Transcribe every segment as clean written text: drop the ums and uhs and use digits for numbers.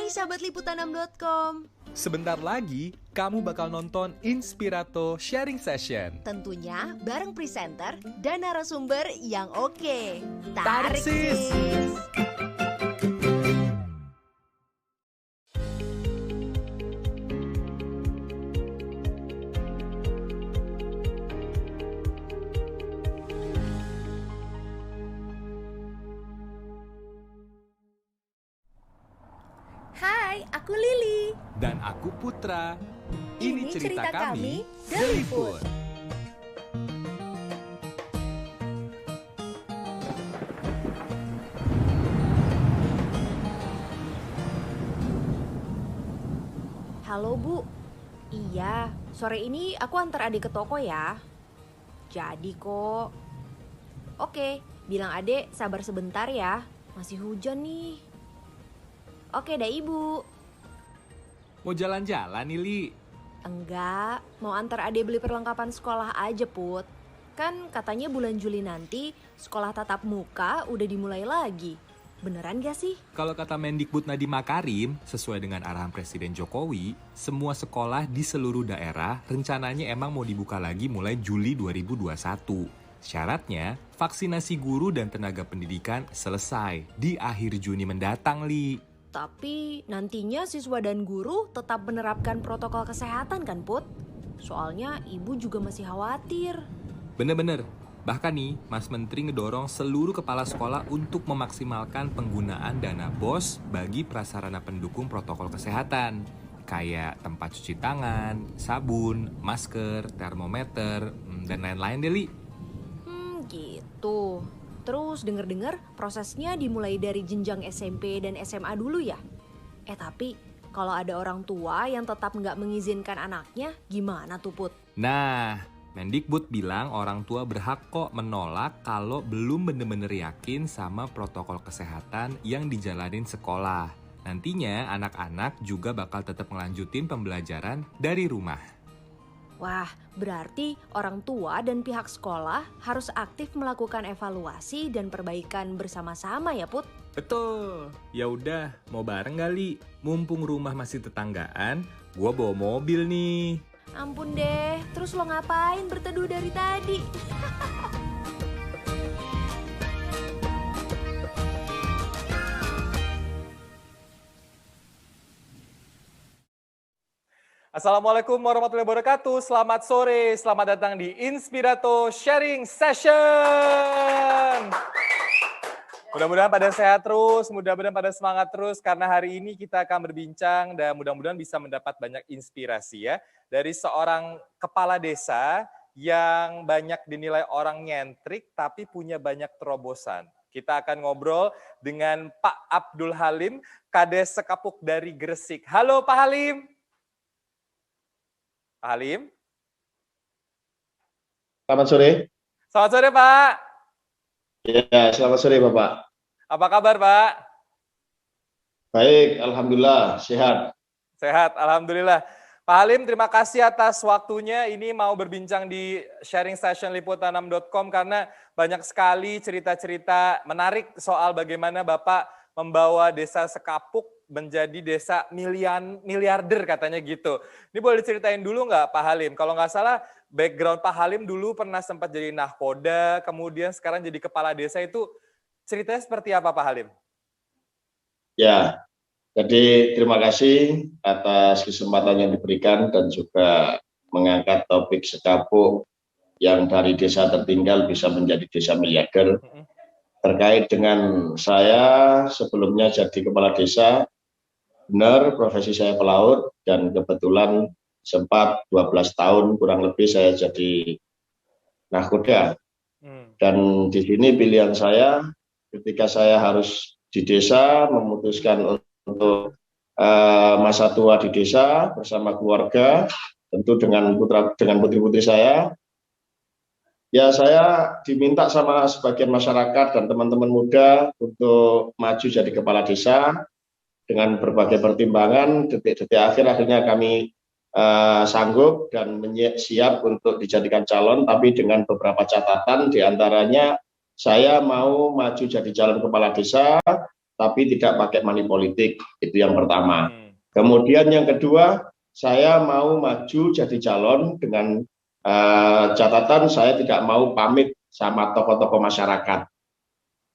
Hai sahabat liputanam.com. Sebentar lagi, kamu bakal nonton Inspirato Sharing Session. Tentunya bareng presenter dan narasumber yang oke. Tarik sis! Hai, aku Lili. Dan aku Putra. Ini cerita kami, The The Liput. Liput. Halo Bu. Iya, sore ini aku antar adik ke toko ya. Jadi kok. Oke, bilang adek sabar sebentar ya. Masih hujan nih. Oke dah Ibu. Mau jalan-jalan nih, Li? Enggak, mau antar adek beli perlengkapan sekolah aja Put. Kan katanya bulan Juli nanti sekolah tatap muka udah dimulai lagi. Beneran gak sih? Kalau kata Mendikbud Nadiem Makarim, sesuai dengan arahan Presiden Jokowi, semua sekolah di seluruh daerah rencananya emang mau dibuka lagi mulai Juli 2021. Syaratnya, vaksinasi guru dan tenaga pendidikan selesai di akhir Juni mendatang, Li. Tapi nantinya siswa dan guru tetap menerapkan protokol kesehatan kan Put? Soalnya ibu juga masih khawatir. Bener-bener. Bahkan nih, Mas Menteri ngedorong seluruh kepala sekolah untuk memaksimalkan penggunaan dana BOS bagi prasarana pendukung protokol kesehatan. Kayak tempat cuci tangan, sabun, masker, termometer, dan lain-lain deh, Li. Gitu. Terus denger-dengar prosesnya dimulai dari jenjang SMP dan SMA dulu ya? Tapi kalau ada orang tua yang tetap nggak mengizinkan anaknya, gimana tuh Put? Nah, Mendikbud bilang orang tua berhak kok menolak kalau belum bener-bener yakin sama protokol kesehatan yang dijalanin sekolah. Nantinya anak-anak juga bakal tetap ngelanjutin pembelajaran dari rumah. Wah, berarti orang tua dan pihak sekolah harus aktif melakukan evaluasi dan perbaikan bersama-sama ya Put? Betul. Ya udah, mau bareng kali. Mumpung rumah masih tetanggaan, gua bawa mobil nih. Ampun deh, terus lo ngapain berteduh dari tadi? Assalamualaikum warahmatullahi wabarakatuh. Selamat sore, selamat datang di Inspirato Sharing Session. Mudah-mudahan pada sehat terus, mudah-mudahan pada semangat terus, karena hari ini kita akan berbincang dan mudah-mudahan bisa mendapat banyak inspirasi ya dari seorang kepala desa yang banyak dinilai orang nyentrik tapi punya banyak terobosan. Kita akan ngobrol dengan Pak Abdul Halim, Kades Sekapuk dari Gresik. Halo Pak Halim. Pak Halim. Selamat sore. Selamat sore Pak. Ya, selamat sore Bapak. Apa kabar Pak? Baik, Alhamdulillah, sehat. Sehat, Alhamdulillah. Pak Halim, terima kasih atas waktunya. Ini mau berbincang di sharing session liputanam.com karena banyak sekali cerita-cerita menarik soal bagaimana Bapak membawa desa Sekapuk menjadi desa miliarder katanya gitu. Ini boleh diceritain dulu nggak Pak Halim? Kalau nggak salah background Pak Halim dulu pernah sempat jadi nahkoda, kemudian sekarang jadi kepala desa, itu ceritanya seperti apa Pak Halim? Ya, jadi terima kasih atas kesempatan yang diberikan dan juga mengangkat topik Sekapuk yang dari desa tertinggal bisa menjadi desa miliarder. Terkait dengan saya sebelumnya jadi kepala desa, benar profesi saya pelaut dan kebetulan sempat 12 tahun kurang lebih saya jadi nahkoda. Dan di sini pilihan saya ketika saya harus di desa memutuskan untuk masa tua di desa bersama keluarga, tentu dengan putri-putri saya. Ya, saya diminta sama sebagian masyarakat dan teman-teman muda untuk maju jadi kepala desa. Dengan berbagai pertimbangan, detik-detik akhir akhirnya kami sanggup dan siap untuk dijadikan calon, tapi dengan beberapa catatan, diantaranya saya mau maju jadi calon kepala desa, tapi tidak pakai money politik. Itu yang pertama. Kemudian yang kedua, saya mau maju jadi calon dengan catatan saya tidak mau pamit sama tokoh-tokoh masyarakat.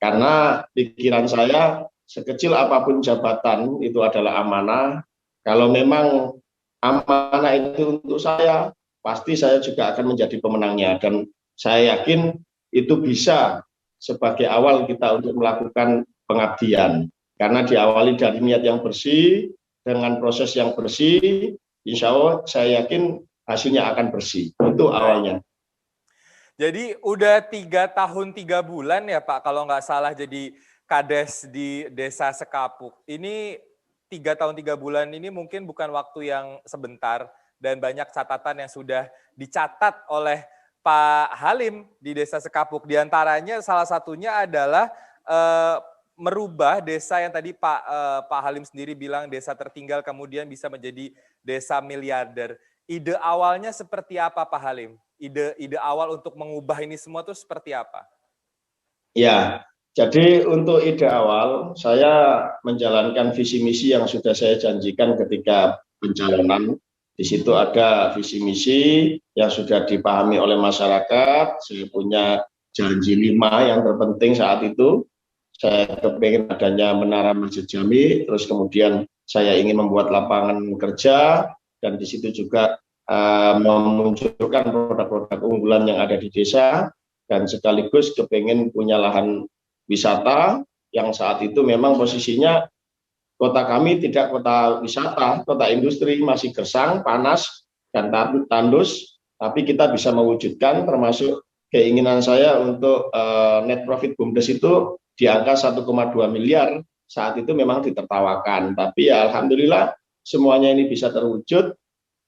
Karena pikiran saya, sekecil apapun jabatan itu adalah amanah. Kalau memang amanah itu untuk saya, pasti saya juga akan menjadi pemenangnya. Dan saya yakin itu bisa sebagai awal kita untuk melakukan pengabdian. Karena diawali dari niat yang bersih, dengan proses yang bersih, insya Allah saya yakin hasilnya akan bersih. Itu awalnya. Jadi udah 3 tahun 3 bulan ya Pak, kalau nggak salah jadi Kades di Desa Sekapuk. Ini 3 tahun 3 bulan ini mungkin bukan waktu yang sebentar dan banyak catatan yang sudah dicatat oleh Pak Halim di Desa Sekapuk. Di antaranya salah satunya adalah merubah desa yang tadi Pak Halim sendiri bilang desa tertinggal kemudian bisa menjadi desa miliarder. Ide awalnya seperti apa Pak Halim? Ide awal untuk mengubah ini semua itu seperti apa? Ya, jadi untuk ide awal saya menjalankan visi misi yang sudah saya janjikan ketika pencalonan. Di situ ada visi misi yang sudah dipahami oleh masyarakat. Saya punya janji 5 yang terpenting saat itu. Saya kepengen adanya menara Masjid Jami, terus kemudian saya ingin membuat lapangan kerja, dan di situ juga memunculkan produk-produk unggulan yang ada di desa, dan sekaligus kepengen punya lahan wisata yang saat itu memang posisinya kota kami tidak kota wisata, kota industri, masih gersang, panas, dan tandus, tapi kita bisa mewujudkan, termasuk keinginan saya untuk net profit BUMDes itu di angka 1,2 miliar, saat itu memang ditertawakan. Tapi ya alhamdulillah semuanya ini bisa terwujud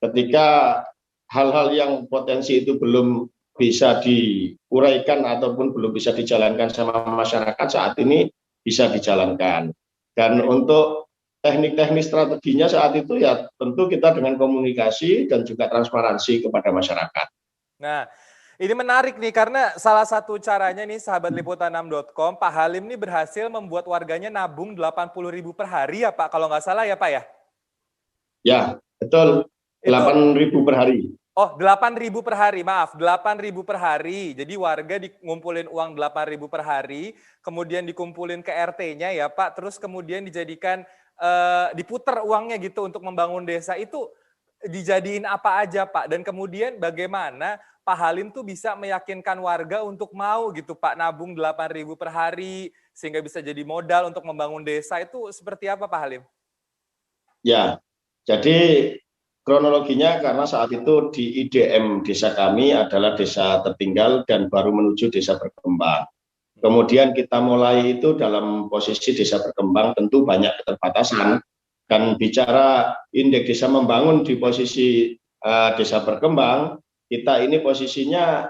ketika hal-hal yang potensi itu belum bisa diuraikan ataupun belum bisa dijalankan sama masyarakat, saat ini bisa dijalankan. Dan untuk teknik-teknik strateginya saat itu ya tentu kita dengan komunikasi dan juga transparansi kepada masyarakat. Nah, ini menarik nih karena salah satu caranya nih sahabat liputan6.com, Pak Halim nih berhasil membuat warganya nabung 80.000 per hari ya Pak, kalau nggak salah ya Pak ya? Ya, betul. 8.000 per hari. Oh, 8.000 per hari, maaf, 8.000 per hari. Jadi warga ngumpulin uang 8.000 per hari, kemudian dikumpulin ke RT-nya ya Pak, terus kemudian dijadikan, diputer uangnya gitu untuk membangun desa. Itu dijadiin apa aja Pak? Dan kemudian bagaimana Pak Halim tuh bisa meyakinkan warga untuk mau gitu Pak, nabung 8.000 per hari, sehingga bisa jadi modal untuk membangun desa, itu seperti apa Pak Halim? Ya, jadi kronologinya karena saat itu di IDM desa kami adalah desa tertinggal dan baru menuju desa berkembang. Kemudian kita mulai itu dalam posisi desa berkembang, tentu banyak keterbatasan. Dan bicara indeks desa membangun di posisi desa berkembang, kita ini posisinya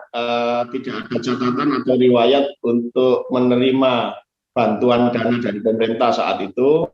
tidak ada catatan atau riwayat untuk menerima bantuan dana dari pemerintah saat itu.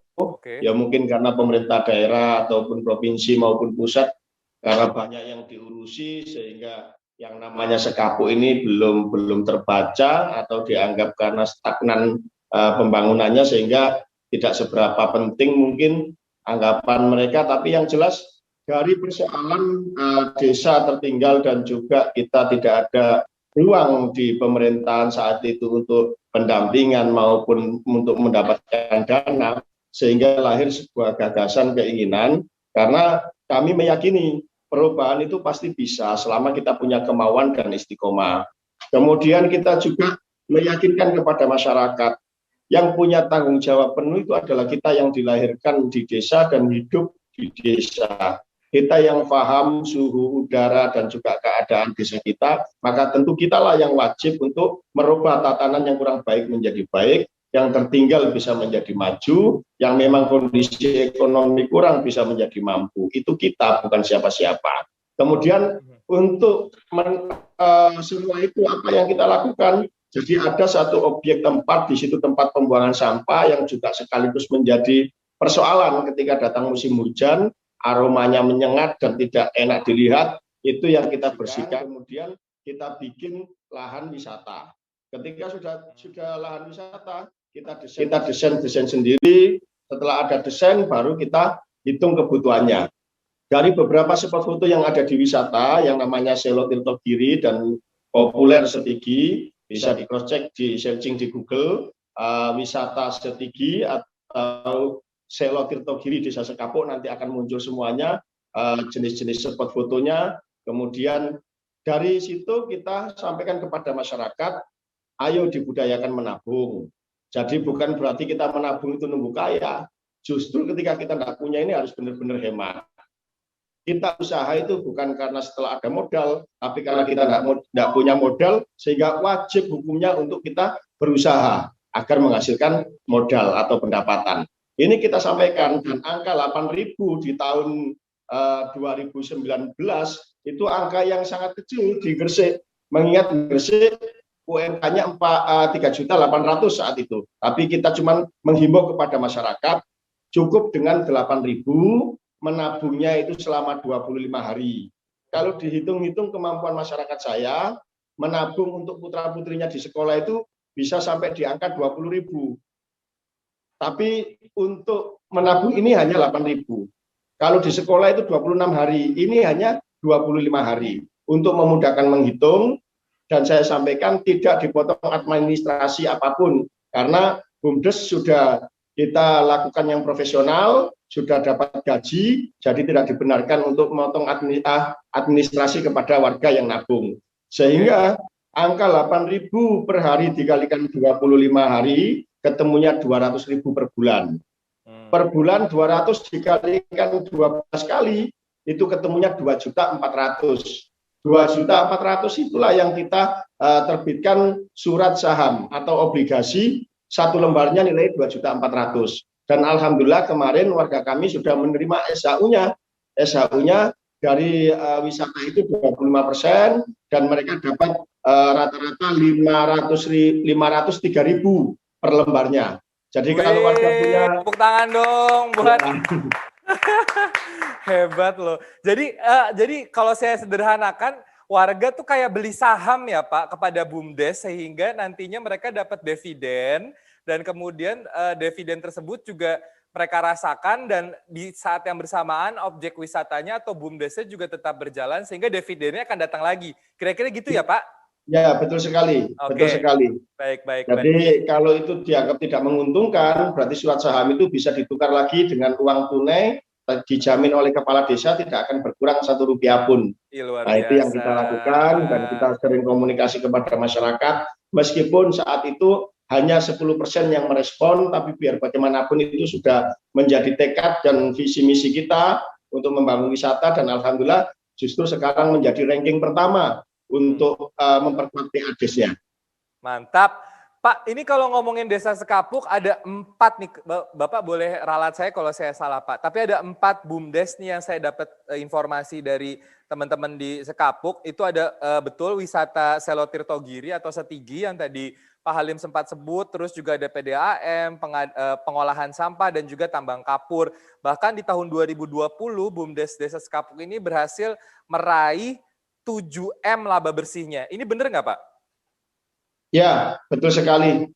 Ya mungkin karena pemerintah daerah ataupun provinsi maupun pusat karena banyak yang diurusi sehingga yang namanya Sekapuk ini belum terbaca atau dianggap karena stagnan pembangunannya sehingga tidak seberapa penting mungkin anggapan mereka. Tapi yang jelas dari persoalan desa tertinggal dan juga kita tidak ada ruang di pemerintahan saat itu untuk pendampingan maupun untuk mendapatkan dana, sehingga lahir sebuah gagasan keinginan, karena kami meyakini perubahan itu pasti bisa selama kita punya kemauan dan istiqomah. Kemudian kita juga meyakinkan kepada masyarakat yang punya tanggung jawab penuh itu adalah kita yang dilahirkan di desa dan hidup di desa. Kita yang paham suhu udara dan juga keadaan desa kita, maka tentu kitalah yang wajib untuk merubah tatanan yang kurang baik menjadi baik, yang tertinggal bisa menjadi maju, yang memang kondisi ekonomi kurang bisa menjadi mampu. Itu kita, bukan siapa-siapa. Kemudian untuk semua itu apa yang kita lakukan? Jadi ada satu objek tempat, di situ tempat pembuangan sampah yang juga sekaligus menjadi persoalan ketika datang musim hujan, aromanya menyengat dan tidak enak dilihat, itu yang kita bersihkan. Kemudian kita bikin lahan wisata. Ketika sudah lahan wisata, kita desain sendiri. Setelah ada desain, baru kita hitung kebutuhannya. Dari beberapa spot foto yang ada di wisata, yang namanya Selo Tirtogiri dan Populer Setigi, bisa di cross check, di searching di Google, wisata Setigi atau Selo Tirtogiri Desa Sekapuk, nanti akan muncul semuanya jenis-jenis spot fotonya. Kemudian dari situ kita sampaikan kepada masyarakat, ayo dibudayakan menabung. Jadi bukan berarti kita menabung itu nunggu kaya. Justru ketika kita tidak punya ini harus benar-benar hemat. Kita usaha itu bukan karena setelah ada modal, tapi karena kita tidak punya modal, sehingga wajib hukumnya untuk kita berusaha agar menghasilkan modal atau pendapatan. Ini kita sampaikan, dan angka 8.000 di tahun 2019 itu angka yang sangat kecil di Gresik. Mengingat Gresik UMK-nya 3.800.000 saat itu. Tapi kita cuma menghimbau kepada masyarakat, cukup dengan 8.000, menabungnya itu selama 25 hari. Kalau dihitung-hitung kemampuan masyarakat saya, menabung untuk putra-putrinya di sekolah itu bisa sampai di angka 20.000. Tapi untuk menabung ini hanya 8.000. Kalau di sekolah itu 26 hari, ini hanya 25 hari. Untuk memudahkan menghitung, dan saya sampaikan tidak dipotong administrasi apapun, karena BUMDes sudah kita lakukan yang profesional, sudah dapat gaji, jadi tidak dibenarkan untuk memotong administrasi kepada warga yang nabung. Sehingga angka 8.000 per hari dikalikan 25 hari, ketemunya 200.000 per bulan. Per bulan 200 dikalikan 12 kali, itu ketemunya 2.400.000. 2.400.000 itulah yang kita terbitkan surat saham atau obligasi, satu lembarnya nilai 2.400.000. Dan alhamdulillah kemarin warga kami sudah menerima SHU-nya. SHU-nya dari wisata itu 25%, dan mereka dapat rata-rata 503.000 per lembarnya. Jadi kalau warga punya, tepuk tangan dong buat hebat loh. Jadi kalau saya sederhanakan, warga tuh kayak beli saham ya Pak kepada BUMDes, sehingga nantinya mereka dapat dividen, dan kemudian dividen tersebut juga mereka rasakan, dan di saat yang bersamaan objek wisatanya atau BUMDesnya juga tetap berjalan, sehingga dividennya akan datang lagi. Kira-kira gitu ya Pak? ya betul sekali, betul sekali. Baik. Jadi kalau itu dianggap tidak menguntungkan, berarti surat saham itu bisa ditukar lagi dengan uang tunai, dijamin oleh kepala desa, tidak akan berkurang Rp1 pun. Nah itu yang kita lakukan, dan kita sering komunikasi kepada masyarakat, meskipun saat itu hanya 10% yang merespon, tapi biar bagaimanapun itu sudah menjadi tekad dan visi misi kita untuk membangun wisata, dan alhamdulillah justru sekarang menjadi ranking pertama untuk memperkuat PADES-nya. Mantap. Pak, ini kalau ngomongin Desa Sekapuk ada 4 nih, Bapak boleh ralat saya kalau saya salah Pak, tapi ada 4 BUMDes nih yang saya dapat informasi dari teman-teman di Sekapuk. Itu ada betul wisata Selo Tirtogiri atau Setigi yang tadi Pak Halim sempat sebut, terus juga ada PDAM, pengolahan sampah, dan juga tambang kapur. Bahkan di tahun 2020 BUMDes Desa Sekapuk ini berhasil meraih 7M laba bersihnya. Ini benar nggak Pak? Ya, betul sekali.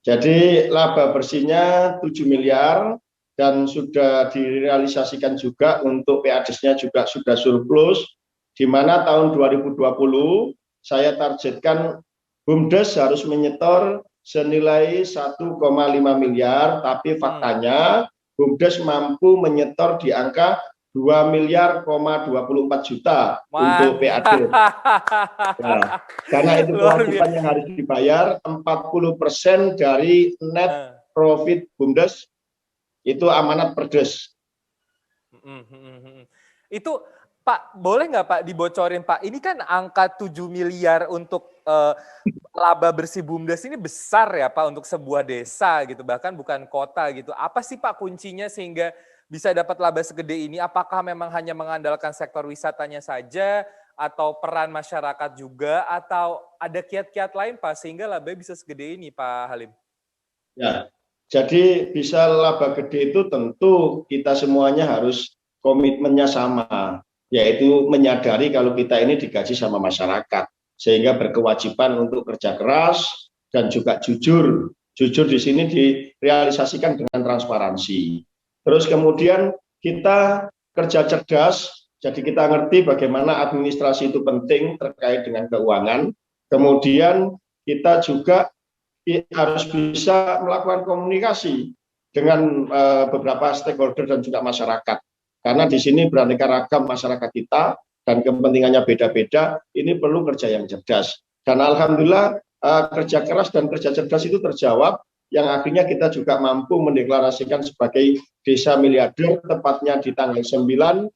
Jadi laba bersihnya 7 miliar, dan sudah direalisasikan juga untuk PADES-nya juga sudah surplus, di mana tahun 2020 saya targetkan BUMDes harus menyetor senilai 1,5 miliar, tapi faktanya BUMDes mampu menyetor di angka 2,24 juta untuk PAD. Nah, karena itu kewajiban yang harus dibayar, 40% dari net profit BUMDes itu amanat Perdes. Itu Pak, boleh nggak Pak dibocorin Pak, ini kan angka 7 miliar untuk laba bersih BUMDes ini besar ya Pak untuk sebuah desa gitu, bahkan bukan kota gitu. Apa sih Pak kuncinya sehingga bisa dapat laba segede ini? Apakah memang hanya mengandalkan sektor wisatanya saja, atau peran masyarakat juga, atau ada kiat-kiat lain Pak sehingga laba bisa segede ini Pak Halim? Ya, jadi bisa laba gede itu tentu kita semuanya harus komitmennya sama, yaitu menyadari kalau kita ini digaji sama masyarakat, sehingga berkewajiban untuk kerja keras dan juga jujur jujur di sini direalisasikan dengan transparansi. Terus kemudian kita kerja cerdas, jadi kita ngerti bagaimana administrasi itu penting terkait dengan keuangan. Kemudian kita juga harus bisa melakukan komunikasi dengan beberapa stakeholder dan juga masyarakat. Karena di sini beraneka ragam masyarakat kita dan kepentingannya beda-beda, ini perlu kerja yang cerdas. Dan alhamdulillah kerja keras dan kerja cerdas itu terjawab, yang akhirnya kita juga mampu mendeklarasikan sebagai desa miliarder, tepatnya di tanggal 9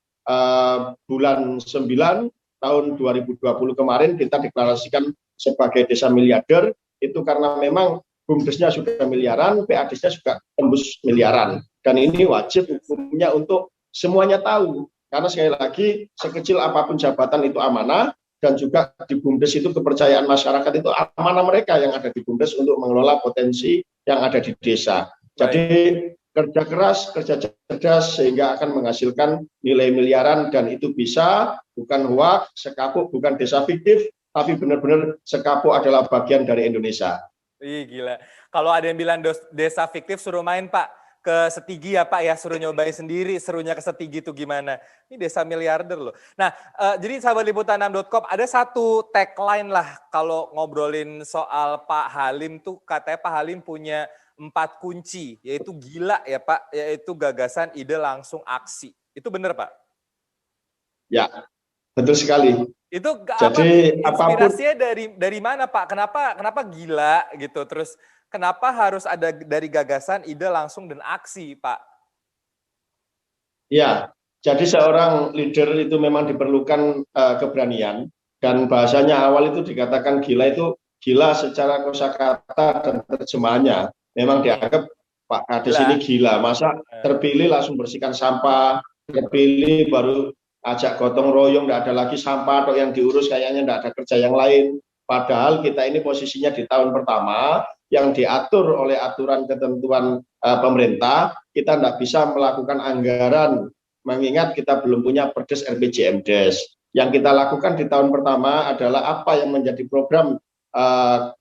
bulan 9 tahun 2020 kemarin kita deklarasikan sebagai desa miliarder. Itu karena memang BUMDes-nya sudah miliaran, PADes-nya juga tembus miliaran. Dan ini wajib hukumnya untuk semuanya tahu. Karena sekali lagi, sekecil apapun jabatan itu amanah, dan juga di BUMDes itu kepercayaan masyarakat itu amanah mereka yang ada di BUMDes untuk mengelola potensi yang ada di desa. Jadi kerja keras, kerja cerdas sehingga akan menghasilkan nilai miliaran, dan itu bisa bukan hoax, sekapuk bukan desa fiktif, tapi benar-benar sekapuk adalah bagian dari Indonesia. Ih, gila. Kalau ada yang bilang desa fiktif, suruh main Pak ke Setigi ya Pak ya, suruh nyobain sendiri serunya ke Setigi itu gimana. Ini desa miliarder loh. Nah, jadi sahabat liputan6.com ada satu tagline lah kalau ngobrolin soal Pak Halim tuh, katanya Pak Halim punya 4 kunci, yaitu gila ya Pak, yaitu gagasan, ide, langsung, aksi. Itu benar Pak? Ya, betul sekali. Itu jadi inspirasinya dari mana Pak? Kenapa gila gitu? Terus kenapa harus ada dari gagasan, ide, langsung, dan aksi Pak? Ya, jadi seorang leader itu memang diperlukan keberanian, dan bahasanya awal itu dikatakan gila itu gila secara kosakata dan terjemahannya. Memang dianggap Pak Kades ini gila, masa terpilih langsung bersihkan sampah, terpilih baru ajak gotong royong, nggak ada lagi sampah atau yang diurus, kayaknya nggak ada kerja yang lain. Padahal kita ini posisinya di tahun pertama yang diatur oleh aturan ketentuan pemerintah, kita nggak bisa melakukan anggaran, mengingat kita belum punya Perdes RPJMdes. Yang kita lakukan di tahun pertama adalah apa yang menjadi program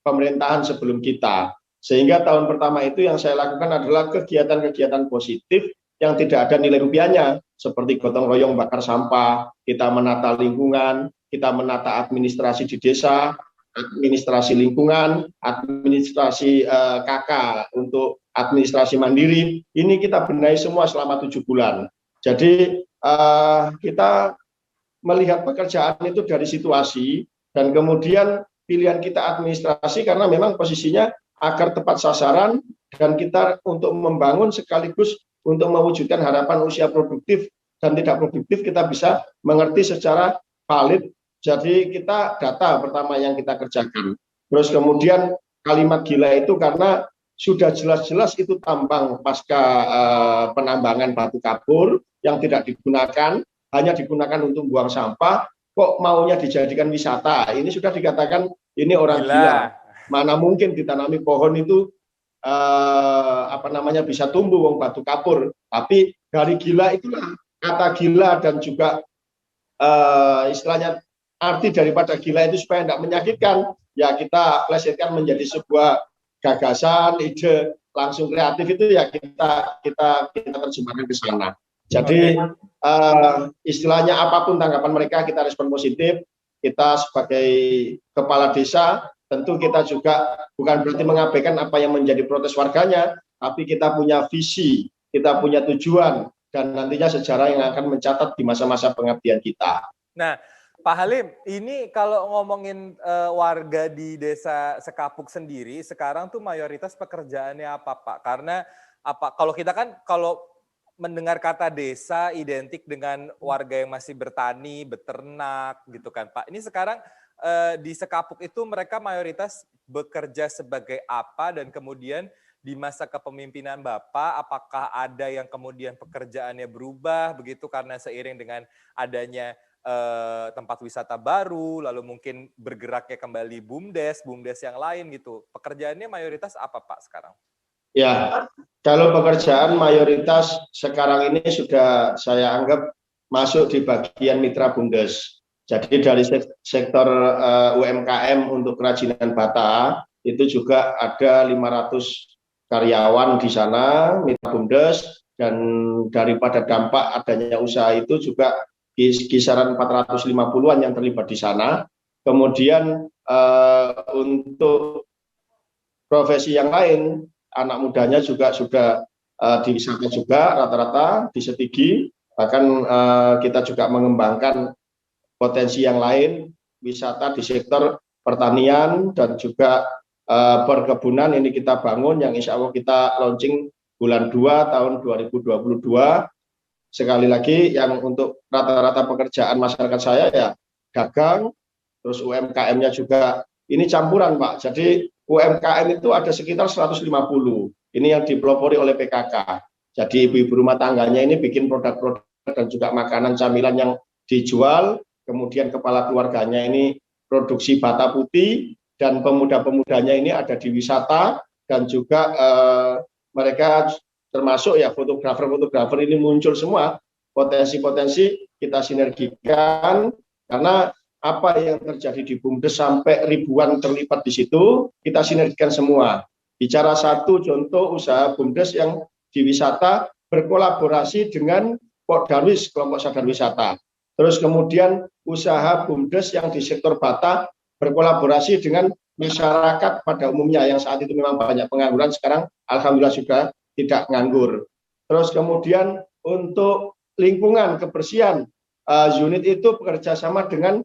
pemerintahan sebelum kita. Sehingga tahun pertama itu yang saya lakukan adalah kegiatan-kegiatan positif yang tidak ada nilai rupiahnya, seperti gotong royong bakar sampah, kita menata lingkungan, kita menata administrasi di desa, administrasi lingkungan, administrasi KK untuk administrasi mandiri. Ini kita benahi semua selama 7 bulan. Jadi kita melihat pekerjaan itu dari situasi, dan kemudian pilihan kita administrasi karena memang posisinya agar tepat sasaran, dan kita untuk membangun sekaligus untuk mewujudkan harapan usia produktif dan tidak produktif kita bisa mengerti secara valid. Jadi kita data pertama yang kita kerjakan. Terus kemudian kalimat gila itu karena sudah jelas-jelas itu tambang pasca penambangan batu kapur yang tidak digunakan, hanya digunakan untuk buang sampah, kok maunya dijadikan wisata. Ini sudah dikatakan ini orang gila. Mana mungkin ditanami pohon itu bisa tumbuh wong batu kapur. Tapi dari gila itulah kata gila, dan juga istilahnya arti daripada gila itu supaya tidak menyakitkan, ya kita plesetkan menjadi sebuah gagasan, ide, langsung kreatif, itu ya kita terjemahkan ke sana. Jadi istilahnya apapun tanggapan mereka kita respon positif. Kita sebagai kepala desa tentu kita juga bukan berarti mengabaikan apa yang menjadi protes warganya, tapi kita punya visi, kita punya tujuan, dan nantinya sejarah yang akan mencatat di masa-masa pengabdian kita. Nah, Pak Halim, ini kalau ngomongin warga di desa Sekapuk sendiri, sekarang tuh mayoritas pekerjaannya apa Pak? Karena kalau kita kan kalau mendengar kata desa identik dengan warga yang masih bertani, beternak gitu kan Pak. Ini sekarang di Sekapuk itu mereka mayoritas bekerja sebagai apa, dan kemudian di masa kepemimpinan Bapak apakah ada yang kemudian pekerjaannya berubah begitu karena seiring dengan adanya tempat wisata baru, lalu mungkin bergeraknya kembali BUMDes yang lain gitu. Pekerjaannya mayoritas apa Pak sekarang? Ya, kalau pekerjaan mayoritas sekarang ini sudah saya anggap masuk di bagian mitra BUMDes. Jadi dari sektor UMKM untuk kerajinan bata itu juga ada 500 karyawan di sana, mitra BUMDes, dan daripada dampak adanya usaha itu juga kisaran 450-an yang terlibat di sana. Kemudian untuk profesi yang lain, anak mudanya juga sudah di wisata juga rata-rata di Setigi. Bahkan kita juga mengembangkan potensi yang lain, wisata di sektor pertanian dan juga perkebunan ini kita bangun yang insya Allah kita launching bulan 2 tahun 2022. Sekali lagi yang untuk rata-rata pekerjaan masyarakat saya ya dagang, terus UMKM-nya juga ini campuran Pak. Jadi UMKM itu ada sekitar 150. Ini yang dipelopori oleh PKK. Jadi ibu-ibu rumah tangganya ini bikin produk-produk dan juga makanan camilan yang dijual. Kemudian kepala keluarganya ini produksi bata putih dan pemuda-pemudanya ini ada di wisata dan juga mereka termasuk ya fotografer ini muncul semua, potensi-potensi kita sinergikan karena apa yang terjadi di BUMDes sampai ribuan terlibat di situ kita sinergikan semua. Bicara satu contoh usaha BUMDes yang di wisata berkolaborasi dengan Pok Darwis, kelompok sadar wisata. Terus kemudian usaha BUMDes yang di sektor bata berkolaborasi dengan masyarakat pada umumnya yang saat itu memang banyak pengangguran, sekarang alhamdulillah sudah tidak nganggur. Terus kemudian untuk lingkungan kebersihan unit itu bekerja sama dengan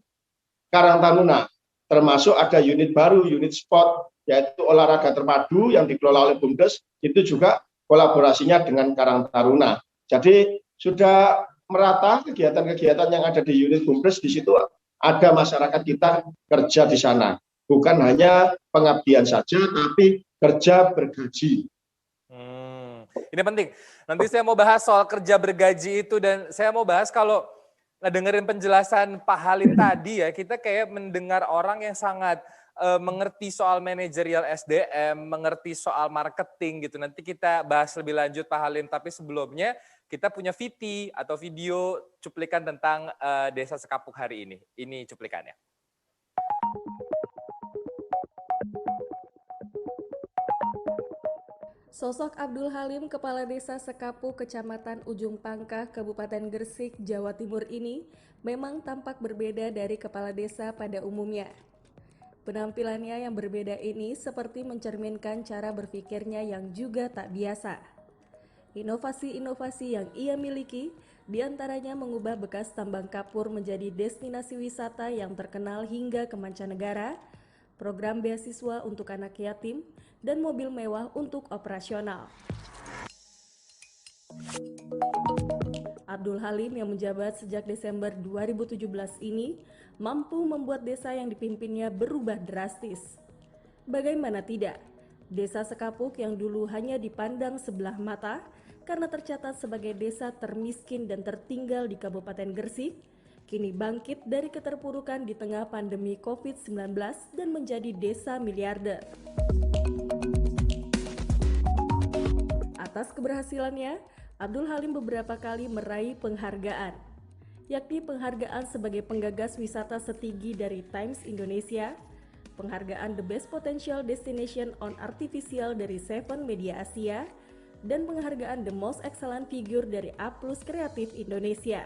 Karang Taruna, termasuk ada unit baru, unit sport yaitu olahraga terpadu yang dikelola oleh BUMDes itu juga kolaborasinya dengan Karang Taruna. Jadi sudah merata kegiatan-kegiatan yang ada di unit BUMDes, di situ ada masyarakat kita kerja di sana, bukan hanya pengabdian saja tapi kerja bergaji. Ini penting. Nanti saya mau bahas soal kerja bergaji itu dan saya mau bahas kalau dengerin penjelasan Pak Halim tadi ya, kita kayak mendengar orang yang sangat mengerti soal manajerial SDM, mengerti soal marketing gitu. Nanti kita bahas lebih lanjut Pak Halim, tapi sebelumnya kita punya VT atau video cuplikan tentang Desa Sekapuk hari ini. Ini cuplikannya. Sosok Abdul Halim, Kepala Desa Sekapuk, Kecamatan Ujung Pangkah, Kabupaten Gresik, Jawa Timur ini memang tampak berbeda dari kepala desa pada umumnya. Penampilannya yang berbeda ini seperti mencerminkan cara berpikirnya yang juga tak biasa. Inovasi-inovasi yang ia miliki diantaranya mengubah bekas tambang kapur menjadi destinasi wisata yang terkenal hingga ke mancanegara, program beasiswa untuk anak yatim, dan mobil mewah untuk operasional. Abdul Halim yang menjabat sejak Desember 2017 ini mampu membuat desa yang dipimpinnya berubah drastis. Bagaimana tidak? Desa Sekapuk yang dulu hanya dipandang sebelah mata karena tercatat sebagai desa termiskin dan tertinggal di Kabupaten Gresik, kini bangkit dari keterpurukan di tengah pandemi COVID-19 dan menjadi desa miliarder. Atas keberhasilannya, Abdul Halim beberapa kali meraih penghargaan, yakni penghargaan sebagai penggagas wisata Setigi dari Times Indonesia, penghargaan The Best Potential Destination on Artificial dari Seven Media Asia, dan penghargaan The Most Excellent Figure dari A+ Kreatif Indonesia.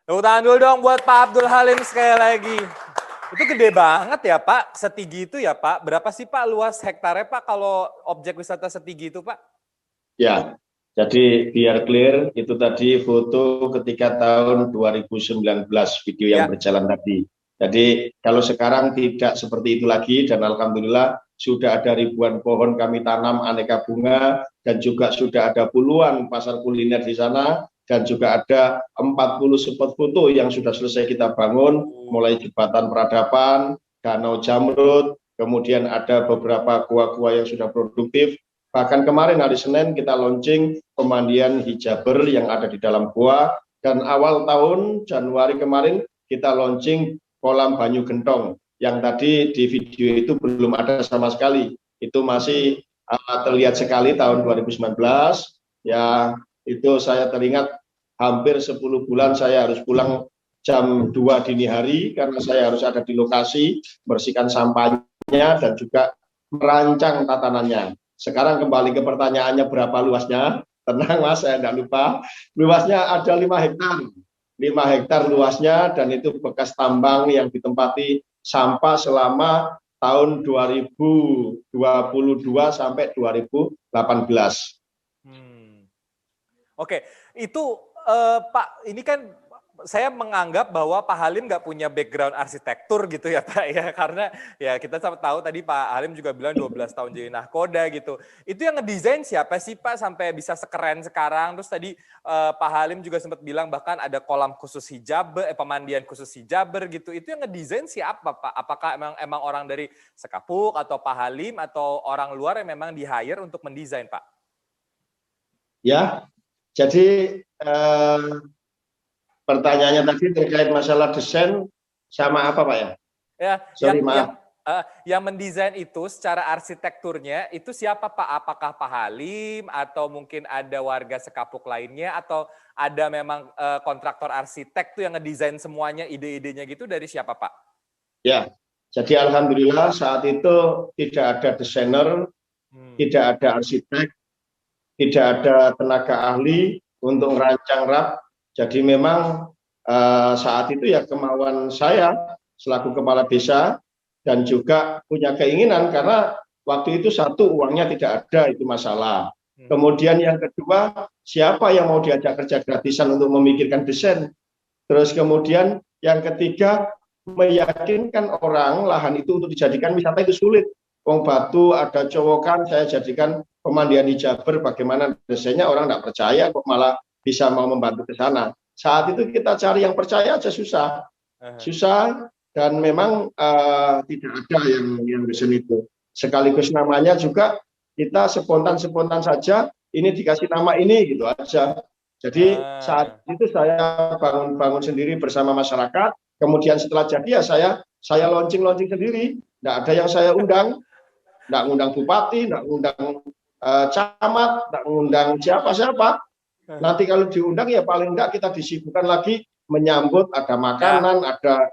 Tepuk tangan dulu dong buat Pak Abdul Halim sekali lagi. Itu gede banget ya Pak, Setigi itu ya Pak. Berapa sih Pak luas hektarnya Pak kalau objek wisata Setigi itu Pak? Ya, jadi biar clear, itu tadi foto ketika tahun 2019 video yang berjalan tadi. Jadi kalau sekarang tidak seperti itu lagi dan alhamdulillah sudah ada ribuan pohon kami tanam aneka bunga dan juga sudah ada puluhan pasar kuliner di sana. Dan juga ada 40 spot foto yang sudah selesai kita bangun, mulai jembatan peradaban, danau Jamrut, kemudian ada beberapa gua-gua yang sudah produktif. Bahkan kemarin hari Senin kita launching pemandian hijaber yang ada di dalam gua, dan awal tahun Januari kemarin kita launching kolam banyu gentong, yang tadi di video itu belum ada sama sekali. Itu masih terlihat sekali tahun 2019, ya itu saya teringat hampir 10 bulan saya harus pulang jam 2 dini hari karena saya harus ada di lokasi, bersihkan sampahnya dan juga merancang tatanannya. Sekarang kembali ke pertanyaannya berapa luasnya? Tenang Mas, saya tidak lupa. Luasnya ada 5 hektar. 5 hektar luasnya dan itu bekas tambang yang ditempati sampah selama tahun 2022 sampai 2018. Oke, itu Pak, ini kan saya menganggap bahwa Pak Halim nggak punya background arsitektur gitu ya Pak ya, karena ya kita tahu tadi Pak Halim juga bilang 12 tahun jadi nahkoda gitu. Itu yang ngedesain siapa sih Pak sampai bisa sekeren sekarang? Terus tadi Pak Halim juga sempat bilang bahkan ada kolam khusus hijaber, pemandian khusus hijaber gitu. Itu yang ngedesain siapa Pak? Apakah emang orang dari Sekapuk atau Pak Halim atau orang luar yang memang di-hire untuk mendesain Pak? Ya, jadi pertanyaannya tadi terkait masalah desain sama apa Pak ya? Ya, Sorry, maaf. Yang mendesain itu secara arsitekturnya itu siapa Pak? Apakah Pak Halim atau mungkin ada warga Sekapuk lainnya atau ada memang kontraktor arsitek tuh yang ngedesain semuanya ide-idenya gitu dari siapa Pak? Ya, jadi alhamdulillah saat itu tidak ada desainer, tidak ada arsitek, tidak ada tenaga ahli untuk merancang RAP. Jadi memang saat itu ya kemauan saya selaku kepala desa dan juga punya keinginan karena waktu itu satu uangnya tidak ada itu masalah. Kemudian yang kedua siapa yang mau diajak kerja gratisan untuk memikirkan desain. Terus kemudian yang ketiga meyakinkan orang lahan itu untuk dijadikan wisata itu sulit. Wong Batu ada cowokan saya jadikan pemandian hijaber bagaimana desainnya orang tidak percaya kok malah bisa mau membantu ke sana. Saat itu kita cari yang percaya aja susah. Susah dan memang tidak ada yang desain itu. Sekaligus namanya juga kita spontan saja ini dikasih nama ini gitu aja. Jadi saat itu saya bangun sendiri bersama masyarakat. Kemudian setelah jadi ya saya launching sendiri. Tidak ada yang saya undang. Tidak ngundang bupati, tidak ngundang camat, tidak ngundang siapa-siapa. Nanti kalau diundang ya paling enggak kita disibukkan lagi menyambut ada makanan, ada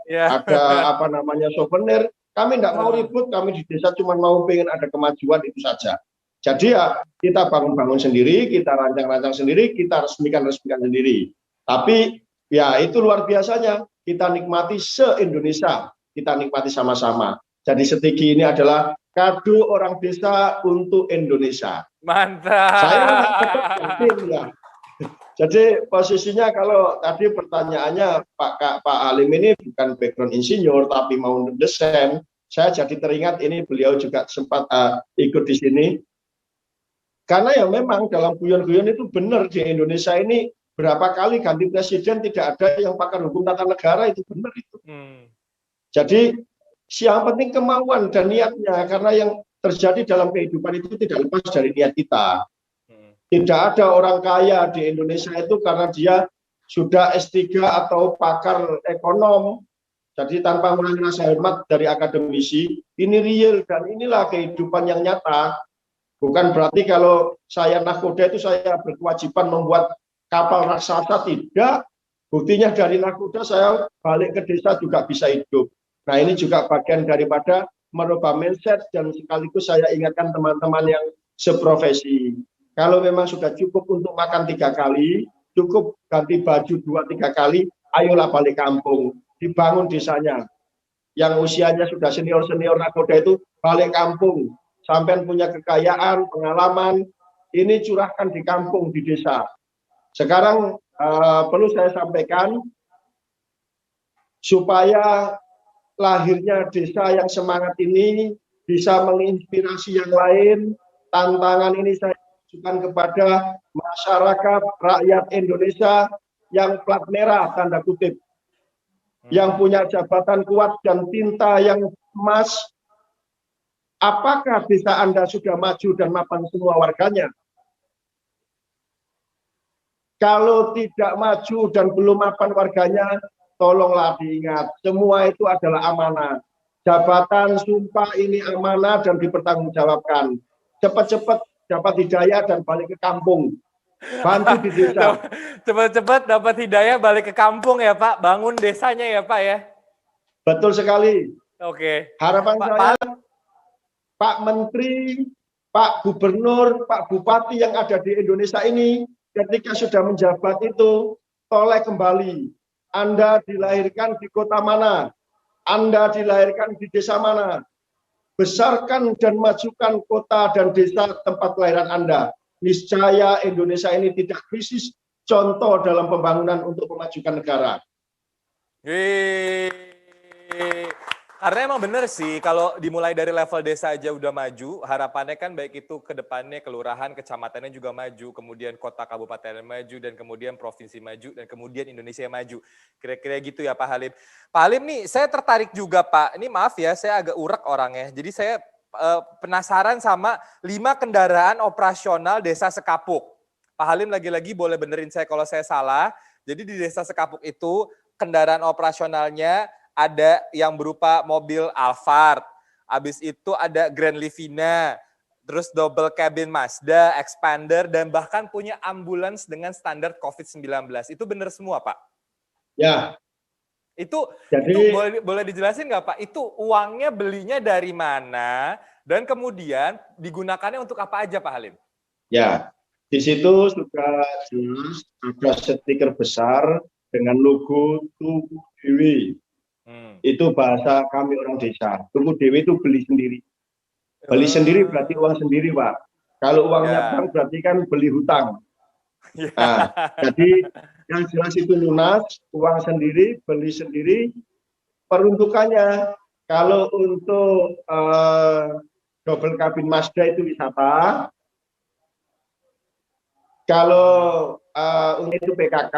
apa namanya souvenir. Kami tidak mau ribut, kami di desa cuma mau pengen ada kemajuan itu saja. Jadi ya kita bangun sendiri, kita rancang sendiri, kita resmikan sendiri. Tapi ya itu luar biasanya kita nikmati se-Indonesia, kita nikmati sama-sama. Jadi setigi ini adalah kado orang desa untuk Indonesia. Mantap. Saya yakin ya. Jadi posisinya kalau tadi pertanyaannya Pak Halim ini bukan background insinyur tapi mau desain, saya jadi teringat ini beliau juga sempat ikut di sini. Karena ya memang dalam guyon-guyon itu benar di Indonesia ini berapa kali ganti presiden tidak ada yang pakar hukum tata negara itu benar itu. Jadi yang penting kemauan dan niatnya karena yang terjadi dalam kehidupan itu tidak lepas dari niat kita. Tidak ada orang kaya di Indonesia itu karena dia sudah S3 atau pakar ekonom. Jadi tanpa mengurangi rasa hormat dari akademisi, ini real dan inilah kehidupan yang nyata. Bukan berarti kalau saya nahkoda itu saya berkewajiban membuat kapal raksasa, tidak. Buktinya dari nahkoda saya balik ke desa juga bisa hidup. Nah ini juga bagian daripada merubah mindset dan sekaligus saya ingatkan teman-teman yang seprofesi. Kalau memang sudah cukup untuk makan 3 kali, cukup ganti baju 2-3 kali, ayolah balik kampung, dibangun desanya. Yang usianya sudah senior nahkoda itu balik kampung, sampai punya kekayaan, pengalaman, ini curahkan di kampung, di desa. Sekarang perlu saya sampaikan, supaya lahirnya desa yang semangat ini bisa menginspirasi yang lain, tantangan ini saya ajukan kepada masyarakat rakyat Indonesia yang plat merah tanda kutip, yang punya jabatan kuat dan tinta yang emas. Apakah desa Anda sudah maju dan mapan semua warganya? Kalau tidak maju dan belum mapan warganya, tolonglah diingat, semua itu adalah amanah. Jabatan sumpah ini amanah dan dipertanggungjawabkan. Cepat-cepat dapat hidayah dan balik ke kampung. Bantu di desa. Cepat-cepat dapat hidayah balik ke kampung ya Pak, bangun desanya ya Pak ya. Betul sekali. Oke. Harapan Pak, saya, Pak Menteri, Pak Gubernur, Pak Bupati yang ada di Indonesia ini, ketika sudah menjabat itu, toleh kembali. Anda dilahirkan di kota mana? Anda dilahirkan di desa mana? Besarkan dan majukan kota dan desa tempat kelahiran Anda. Niscaya Indonesia ini tidak krisis, contoh dalam pembangunan untuk memajukan negara. Karena emang bener sih, kalau dimulai dari level desa aja udah maju, harapannya kan baik itu ke depannya kelurahan, kecamatannya juga maju, kemudian kota kabupaten maju, dan kemudian provinsi maju, dan kemudian Indonesia maju. Kira-kira gitu ya Pak Halim. Pak Halim nih, saya tertarik juga Pak, ini maaf ya, saya agak urak orangnya. Jadi saya penasaran sama 5 kendaraan operasional desa Sekapuk. Pak Halim lagi-lagi boleh benerin saya kalau saya salah. Jadi di desa Sekapuk itu kendaraan operasionalnya ada yang berupa mobil Alphard, habis itu ada Grand Livina, terus double cabin Mazda, expander, dan bahkan punya ambulans dengan standar COVID-19. Itu benar semua Pak? Ya. Itu Jadi, boleh dijelasin nggak Pak? Itu uangnya belinya dari mana dan kemudian digunakannya untuk apa aja Pak Halim? ya, di situ sudah jelas ada stiker besar dengan logo Tuku Dewi. Itu bahasa kami orang desa. Tuku Dewi itu beli sendiri. Beli sendiri berarti uang sendiri Pak. Kalau uangnya bank berarti kan beli hutang. Nah, jadi yang jelas itu lunas, uang sendiri, beli sendiri. Peruntukannya kalau untuk double cabin Mazda itu wisata. Kalau untuk itu PKK,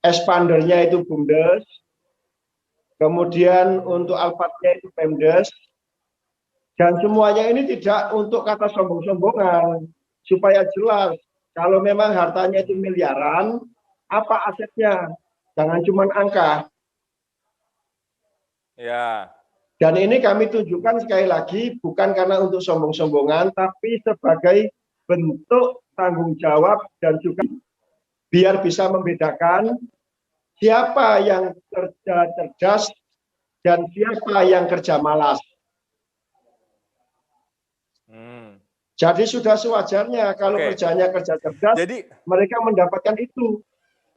expandernya itu BUMDes, kemudian untuk Alphardnya itu Pemdes, dan semuanya ini tidak untuk kata sombong-sombongan, supaya jelas kalau memang hartanya itu miliaran, apa asetnya, jangan cuma angka. Ya. Dan ini kami tunjukkan sekali lagi bukan karena untuk sombong-sombongan, tapi sebagai bentuk tanggung jawab dan juga biar bisa membedakan siapa yang kerja cerdas dan siapa yang kerja malas. Jadi sudah sewajarnya kalau kerjanya kerja cerdas, mereka mendapatkan itu.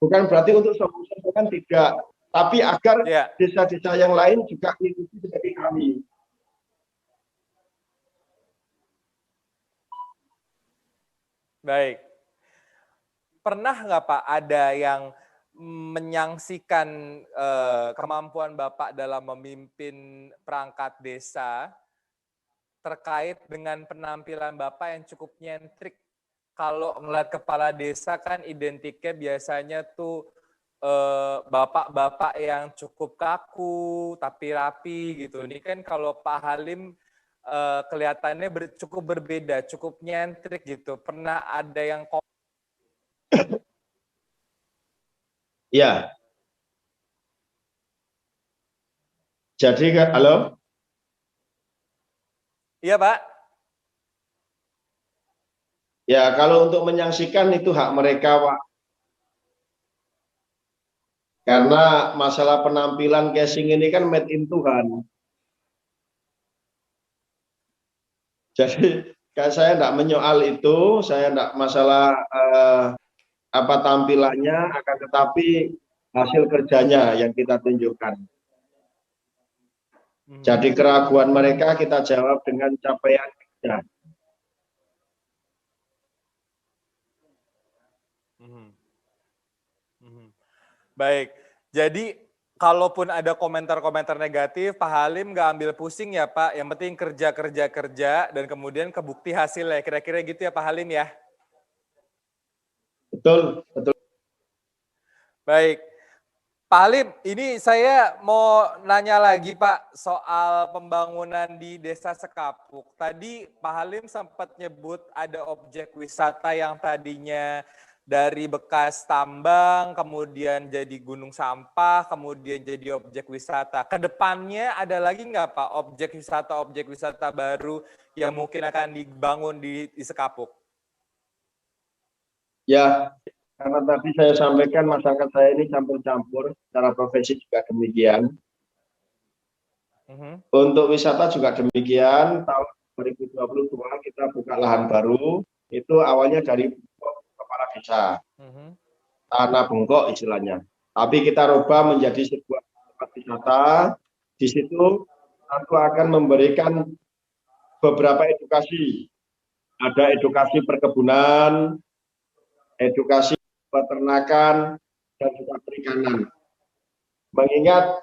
Bukan berarti untuk sombong-sombongan tidak, tapi agar desa-desa yang lain juga mengikuti seperti kami. Baik. Pernah nggak Pak ada yang menyaksikan kemampuan Bapak dalam memimpin perangkat desa terkait dengan penampilan Bapak yang cukup nyentrik? Kalau ngeliat kepala desa kan identiknya biasanya tuh bapak-bapak yang cukup kaku tapi rapi gitu. Ini kan kalau Pak Halim kelihatannya cukup berbeda, cukup nyentrik gitu. Pernah ada yang Ya. Jadi, halo? Iya, Pak. Ya, kalau untuk menyaksikan itu hak mereka, Pak. Karena masalah penampilan casing ini kan made in Tuhan. Jadi, saya tidak menyoal itu, saya tidak masalah apa tampilannya, akan tetapi hasil kerjanya yang kita tunjukkan. Jadi keraguan mereka kita jawab dengan capaian kerja. Baik, jadi kalaupun ada komentar-komentar negatif, Pak Halim nggak ambil pusing ya Pak, yang penting kerja dan kemudian kebukti hasilnya, kira-kira gitu ya Pak Halim ya? Betul, betul. Baik, Pak Halim, ini saya mau nanya lagi Pak soal pembangunan di Desa Sekapuk. Tadi Pak Halim sempat nyebut ada objek wisata yang tadinya dari bekas tambang, kemudian jadi gunung sampah, kemudian jadi objek wisata. Kedepannya ada lagi nggak Pak objek wisata baru yang mungkin akan dibangun di Sekapuk? Ya, karena tadi saya sampaikan masyarakat saya ini campur-campur, secara profesi juga demikian. Untuk wisata juga demikian, tahun 2022 kita buka lahan baru, itu awalnya dari kepala desa, tanah bengkok istilahnya. Tapi kita rubah menjadi sebuah tempat wisata, di situ tentu akan memberikan beberapa edukasi. Ada edukasi perkebunan, edukasi peternakan, dan juga perikanan. Mengingat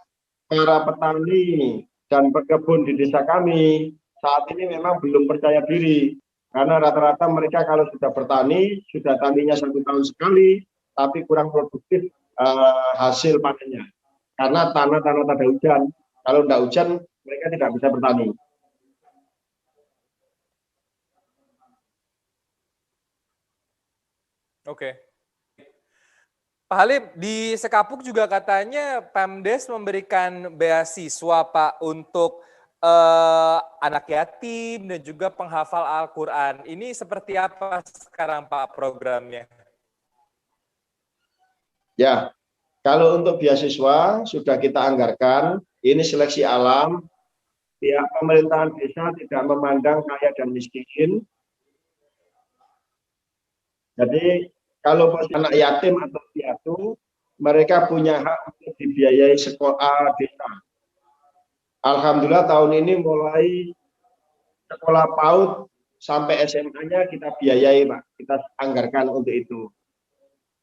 para petani dan pekebun di desa kami saat ini memang belum percaya diri, karena rata-rata mereka kalau sudah bertani, sudah taninya 1 tahun sekali, tapi kurang produktif hasil panennya. Karena tanah-tanah tak ada hujan, kalau tidak hujan mereka tidak bisa bertani. Oke. Pak Halim, di Sekapuk juga katanya Pemdes memberikan beasiswa Pak untuk anak yatim dan juga penghafal Al-Quran. Ini seperti apa sekarang Pak programnya? Ya, kalau untuk beasiswa sudah kita anggarkan, ini seleksi alam, pihak pemerintahan desa tidak memandang kaya dan miskin. Jadi kalau anak yatim atau piatu, mereka punya hak untuk dibiayai sekolah desa. Alhamdulillah tahun ini mulai sekolah PAUD sampai SMA-nya kita biayai, Pak. Kita anggarkan untuk itu.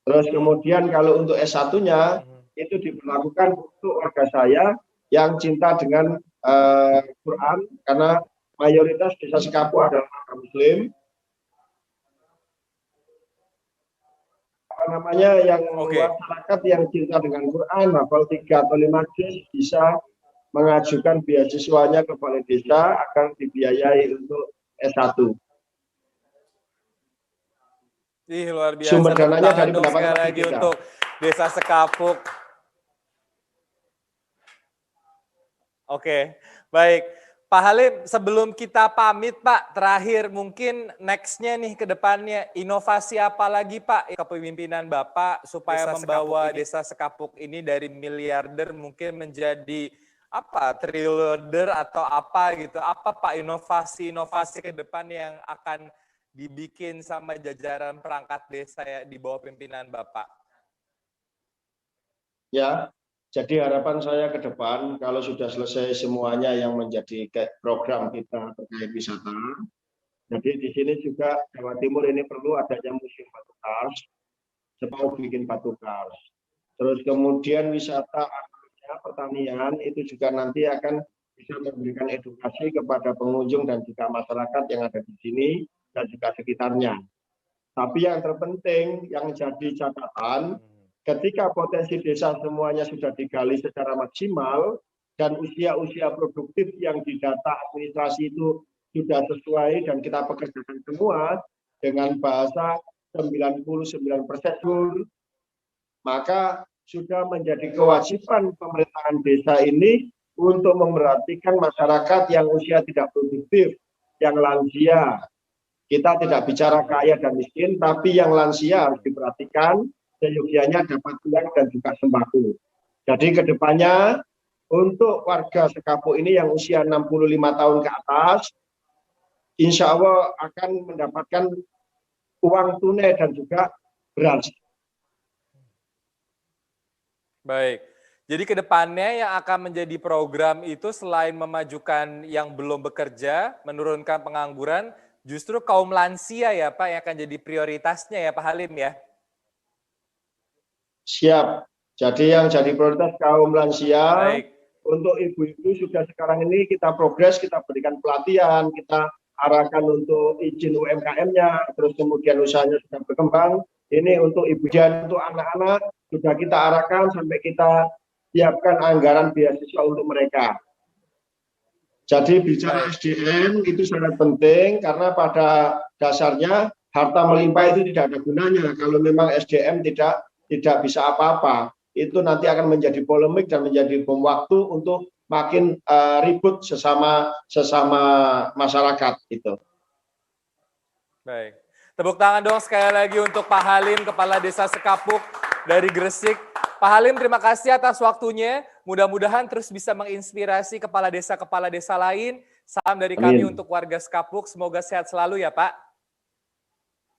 Terus kemudian kalau untuk S1-nya itu diberlakukan untuk warga saya yang cinta dengan Quran, karena mayoritas desa Sekapuk adalah Muslim. Yang masyarakat yang cinta dengan Quran, hafal 3 atau 5 juz bisa mengajukan beasiswanya ke balai desa agar dibiayai untuk S1. Luar biasa. Sumber dananya dari pendapatan lagi untuk Desa Sekapuk. Oke, baik. Pak Halim, sebelum kita pamit Pak, terakhir mungkin next-nya nih ke depannya, inovasi apa lagi Pak kepemimpinan Bapak supaya membawa Desa Sekapuk ini dari miliarder mungkin menjadi apa, triliuner atau apa gitu. Apa Pak inovasi-inovasi ke depan yang akan dibikin sama jajaran perangkat desa ya di bawah pimpinan Bapak? Ya, jadi harapan saya ke depan, kalau sudah selesai semuanya yang menjadi program kita terkait wisata, jadi di sini juga Jawa Timur ini perlu adanya museum batu kars, mau bikin batu kars. Terus kemudian wisata pertanian itu juga nanti akan bisa memberikan edukasi kepada pengunjung dan juga masyarakat yang ada di sini dan juga sekitarnya. Tapi yang terpenting, yang jadi catatan, ketika potensi desa semuanya sudah digali secara maksimal dan usia-usia produktif yang didata administrasi itu sudah sesuai dan kita pekerjakan semua dengan bahasa 99%, maka sudah menjadi kewajiban pemerintahan desa ini untuk memperhatikan masyarakat yang usia tidak produktif, yang lansia. Kita tidak bicara kaya dan miskin, tapi yang lansia harus diperhatikan, seyogianya dapat uang dan juga sembako. Jadi kedepannya untuk warga Sekapuk ini yang usia 65 tahun ke atas, insya Allah akan mendapatkan uang tunai dan juga beras. Baik, jadi kedepannya yang akan menjadi program itu selain memajukan yang belum bekerja, menurunkan pengangguran, justru kaum lansia ya Pak yang akan jadi prioritasnya ya Pak Halim ya? Siap. Jadi yang jadi prioritas kaum lansia. Baik. Untuk ibu-ibu sudah sekarang ini kita progres, kita berikan pelatihan, kita arahkan untuk izin UMKM-nya, terus kemudian usahanya sudah berkembang. Ini untuk ibu dan untuk anak-anak sudah kita arahkan sampai kita siapkan anggaran beasiswa untuk mereka. Jadi bicara SDM itu sangat penting karena pada dasarnya harta melimpah itu tidak ada gunanya kalau memang SDM tidak bisa apa-apa. Itu nanti akan menjadi polemik dan menjadi bom waktu untuk makin ribut sesama masyarakat itu. Baik. Tepuk tangan dong sekali lagi untuk Pak Halim, Kepala Desa Sekapuk dari Gresik. Pak Halim, terima kasih atas waktunya. Mudah-mudahan terus bisa menginspirasi kepala desa lain. Salam dari kami Amin. untuk warga Sekapuk. Semoga sehat selalu ya Pak.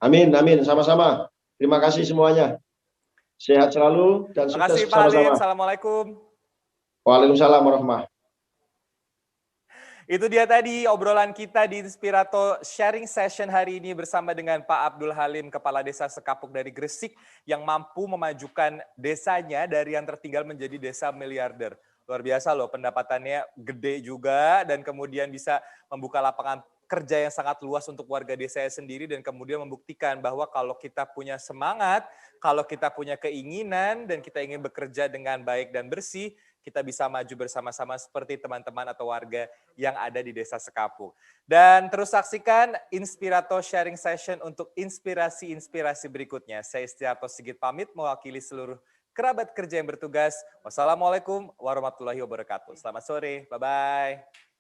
Amin, amin. Sama-sama. Terima kasih semuanya. Sehat selalu dan Terima kasih sukses Pak Halim. bersama-sama. Assalamualaikum. Waalaikumsalam warahmatullahi. Itu dia tadi obrolan kita di Inspirato Sharing Session hari ini bersama dengan Pak Abdul Halim, Kepala Desa Sekapuk dari Gresik yang mampu memajukan desanya dari yang tertinggal menjadi desa miliarder. Luar biasa loh, pendapatannya gede juga dan kemudian bisa membuka lapangan kerja yang sangat luas untuk warga desanya sendiri dan kemudian membuktikan bahwa kalau kita punya semangat, kalau kita punya keinginan dan kita ingin bekerja dengan baik dan bersih, kita bisa maju bersama-sama seperti teman-teman atau warga yang ada di Desa Sekapuk. Dan terus saksikan Inspirato Sharing Session untuk inspirasi-inspirasi berikutnya. Saya Istiarto Sigit pamit mewakili seluruh kerabat kerja yang bertugas. Wassalamualaikum warahmatullahi wabarakatuh. Selamat sore, bye-bye.